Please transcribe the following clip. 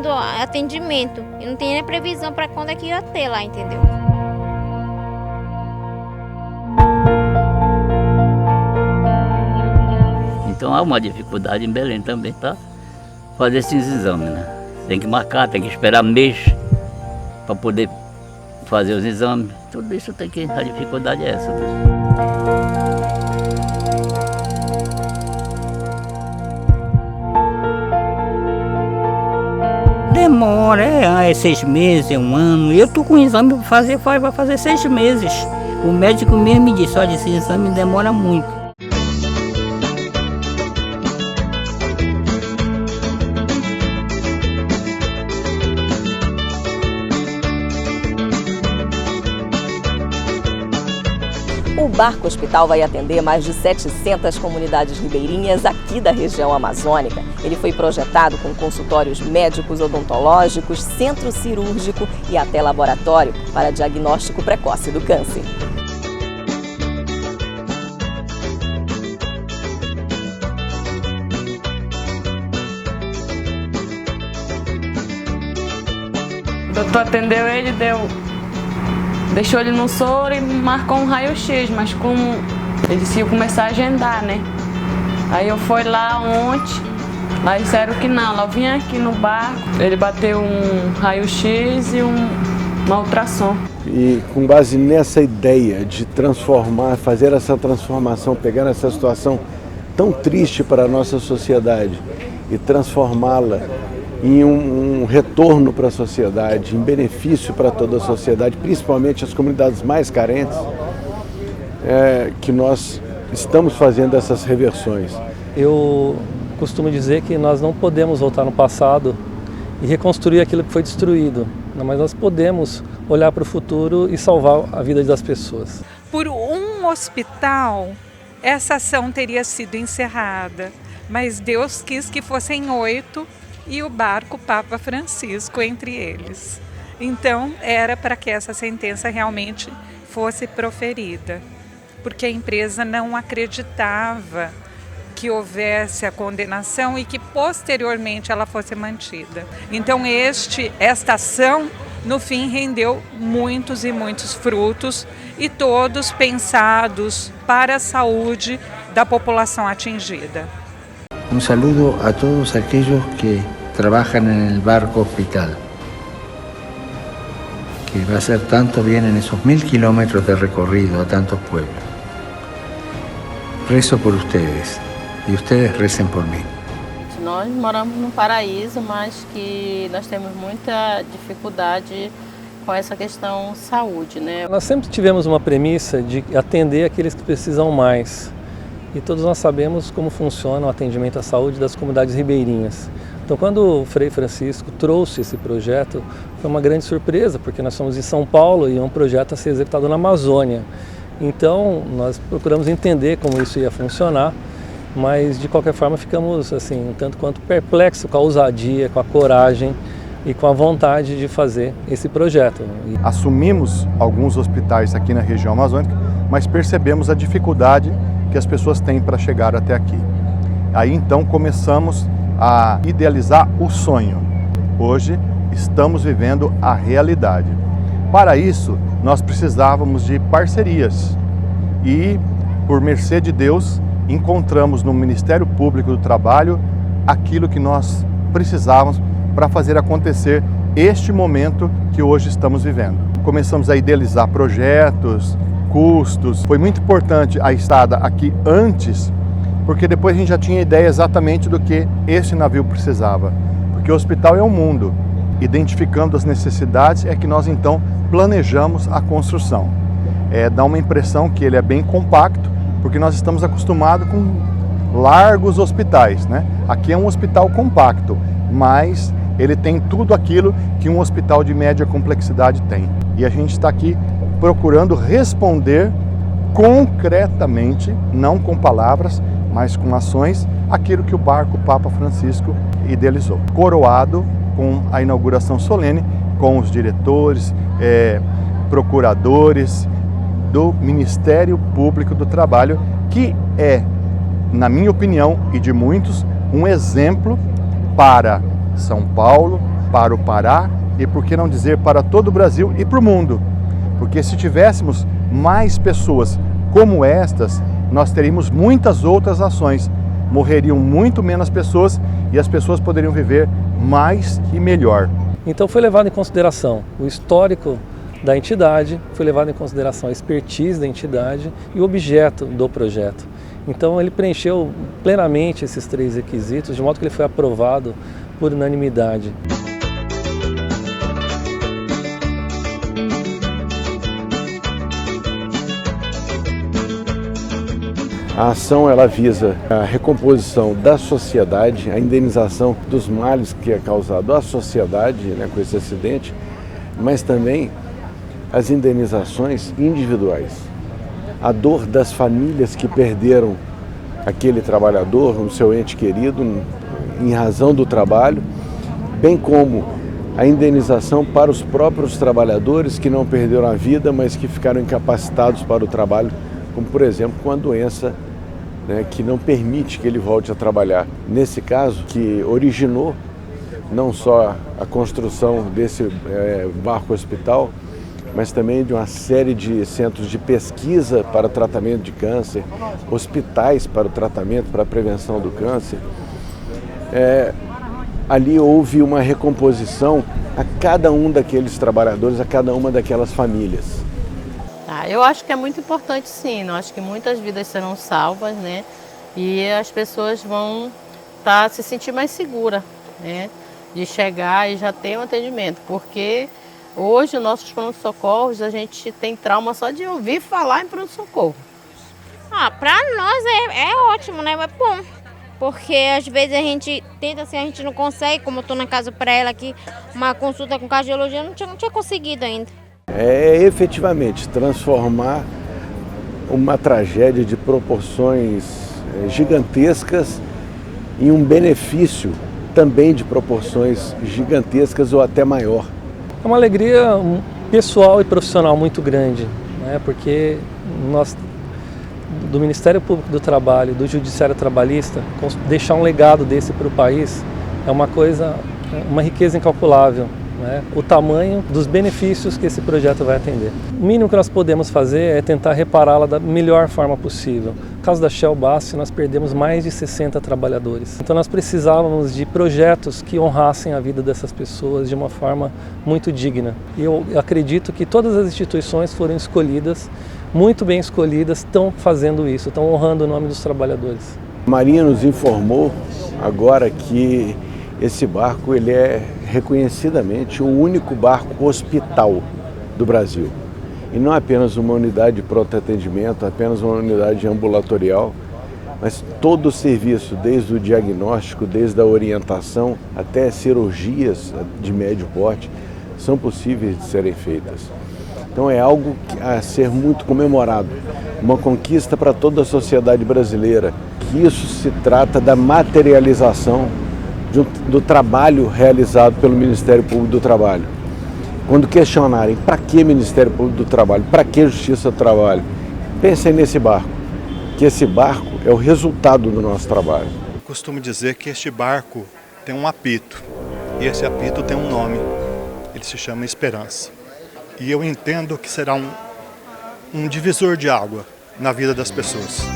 tendo atendimento. E não tem nem previsão para quando é que ia ter lá, entendeu? Então há uma dificuldade em Belém também para fazer esses exames, né? Tem que marcar, tem que esperar mês para poder fazer os exames. Tudo isso tem que... A dificuldade é essa. Demora, é 6 meses, é 1 ano. Eu tô com o exame para fazer, vai fazer 6 meses. O médico mesmo me disse, olha, esse exame demora muito. O Barco Hospital vai atender mais de 700 comunidades ribeirinhas aqui da região amazônica. Ele foi projetado com consultórios médicos, odontológicos, centro cirúrgico e até laboratório para diagnóstico precoce do câncer. O doutor atendeu ele, deixou ele no soro e marcou um raio-x, mas como ele disse que ia começar a agendar, né? Aí eu fui lá ontem, lá disseram que não, eu vim aqui no barco, ele bateu um raio-x e uma ultrassom. E com base nessa ideia de transformar, fazer essa transformação, pegar essa situação tão triste para a nossa sociedade e transformá-la em um retorno para a sociedade, em benefício para toda a sociedade, principalmente as comunidades mais carentes, que nós estamos fazendo essas reversões. Eu costumo dizer que nós não podemos voltar no passado e reconstruir aquilo que foi destruído, mas nós podemos olhar para o futuro e salvar a vida das pessoas. Por um hospital, essa ação teria sido encerrada, mas Deus quis que fossem 8 e o barco Papa Francisco entre eles. Então, era para que essa sentença realmente fosse proferida, porque a empresa não acreditava que houvesse a condenação e que posteriormente ela fosse mantida. Então, esta ação, no fim, rendeu muitos e muitos frutos e todos pensados para a saúde da população atingida. Un saludo a todos aquellos que trabajan en el barco hospital, que va a hacer tanto bien en esos 1000 kilómetros de recorrido a tantos pueblos. Rezo por ustedes y ustedes recen por mí. Nós moramos num paraíso, mas que nós temos muita dificuldade com essa questão saúde, né? Nós sempre tivemos uma premissa de atender aqueles que precisam mais. E todos nós sabemos como funciona o atendimento à saúde das comunidades ribeirinhas. Então, quando o Frei Francisco trouxe esse projeto, foi uma grande surpresa, porque nós somos de São Paulo e é um projeto a ser executado na Amazônia. Então, nós procuramos entender como isso ia funcionar, mas de qualquer forma ficamos assim, um tanto quanto perplexos com a ousadia, com a coragem e com a vontade de fazer esse projeto. Assumimos alguns hospitais aqui na região amazônica, mas percebemos a dificuldade que as pessoas têm para chegar até aqui. Aí então começamos a idealizar o sonho. Hoje estamos vivendo a realidade. Para isso, nós precisávamos de parcerias e, por mercê de Deus, encontramos no Ministério Público do Trabalho aquilo que nós precisávamos para fazer acontecer este momento que hoje estamos vivendo. Começamos a idealizar projetos, custos. Foi muito importante a estada aqui antes, porque depois a gente já tinha ideia exatamente do que esse navio precisava. Porque o hospital é um mundo. Identificando as necessidades é que nós então planejamos a construção. Dá uma impressão que ele é bem compacto, porque nós estamos acostumados com largos hospitais, né? Aqui é um hospital compacto, mas ele tem tudo aquilo que um hospital de média complexidade tem. E a gente está aqui procurando responder concretamente, não com palavras, mas com ações, aquilo que o barco Papa Francisco idealizou. Coroado com a inauguração solene, com os diretores, procuradores do Ministério Público do Trabalho, que é, na minha opinião e de muitos, um exemplo para São Paulo, para o Pará e, por que não dizer, para todo o Brasil e para o mundo. Porque se tivéssemos mais pessoas como estas, nós teríamos muitas outras ações. Morreriam muito menos pessoas e as pessoas poderiam viver mais e melhor. Então foi levado em consideração o histórico da entidade, foi levado em consideração a expertise da entidade e o objeto do projeto. Então ele preencheu plenamente esses 3 requisitos, de modo que ele foi aprovado por unanimidade. A ação ela visa a recomposição da sociedade, a indenização dos males que é causado à sociedade, né, com esse acidente, mas também as indenizações individuais. A dor das famílias que perderam aquele trabalhador, o seu ente querido, em razão do trabalho, bem como a indenização para os próprios trabalhadores que não perderam a vida, mas que ficaram incapacitados para o trabalho, como por exemplo com a doença, né, que não permite que ele volte a trabalhar. Nesse caso, que originou não só a construção desse barco hospital, mas também de uma série de centros de pesquisa para tratamento de câncer, hospitais para o tratamento, para a prevenção do câncer. Ali houve uma recomposição a cada um daqueles trabalhadores, a cada uma daquelas famílias. Eu acho que é muito importante, sim. Eu acho que muitas vidas serão salvas, né? E as pessoas vão se sentir mais seguras, né? De chegar e já ter um atendimento, porque hoje, os nossos pronto-socorros, a gente tem trauma só de ouvir falar em pronto-socorro. Pra nós é ótimo, né? É bom. Porque às vezes a gente tenta, assim, a gente não consegue, como eu estou na casa para ela aqui, uma consulta com cardiologia, eu não tinha conseguido ainda. É efetivamente transformar uma tragédia de proporções gigantescas em um benefício também de proporções gigantescas ou até maior. É uma alegria pessoal e profissional muito grande, né? Porque nós, do Ministério Público do Trabalho, do Judiciário Trabalhista, deixar um legado desse para o país é uma coisa, uma riqueza incalculável, né? O tamanho dos benefícios que esse projeto vai atender. O mínimo que nós podemos fazer é tentar repará-la da melhor forma possível. No caso da Shell Basf, nós perdemos mais de 60 trabalhadores. Então nós precisávamos de projetos que honrassem a vida dessas pessoas de uma forma muito digna. E eu acredito que todas as instituições foram escolhidas, muito bem escolhidas, estão fazendo isso, estão honrando o nome dos trabalhadores. A Marinha nos informou agora que esse barco ele é reconhecidamente o único barco hospital do Brasil. E não apenas uma unidade de pronto atendimento, apenas uma unidade ambulatorial, mas todo o serviço, desde o diagnóstico, desde a orientação até cirurgias de médio porte, são possíveis de serem feitas. Então é algo a ser muito comemorado, uma conquista para toda a sociedade brasileira, que isso se trata da materialização do trabalho realizado pelo Ministério Público do Trabalho. Quando questionarem para que Ministério Público do Trabalho, para que Justiça do Trabalho, pensem nesse barco, que esse barco é o resultado do nosso trabalho. Eu costumo dizer que este barco tem um apito, e esse apito tem um nome, ele se chama Esperança. E eu entendo que será um divisor de água na vida das pessoas.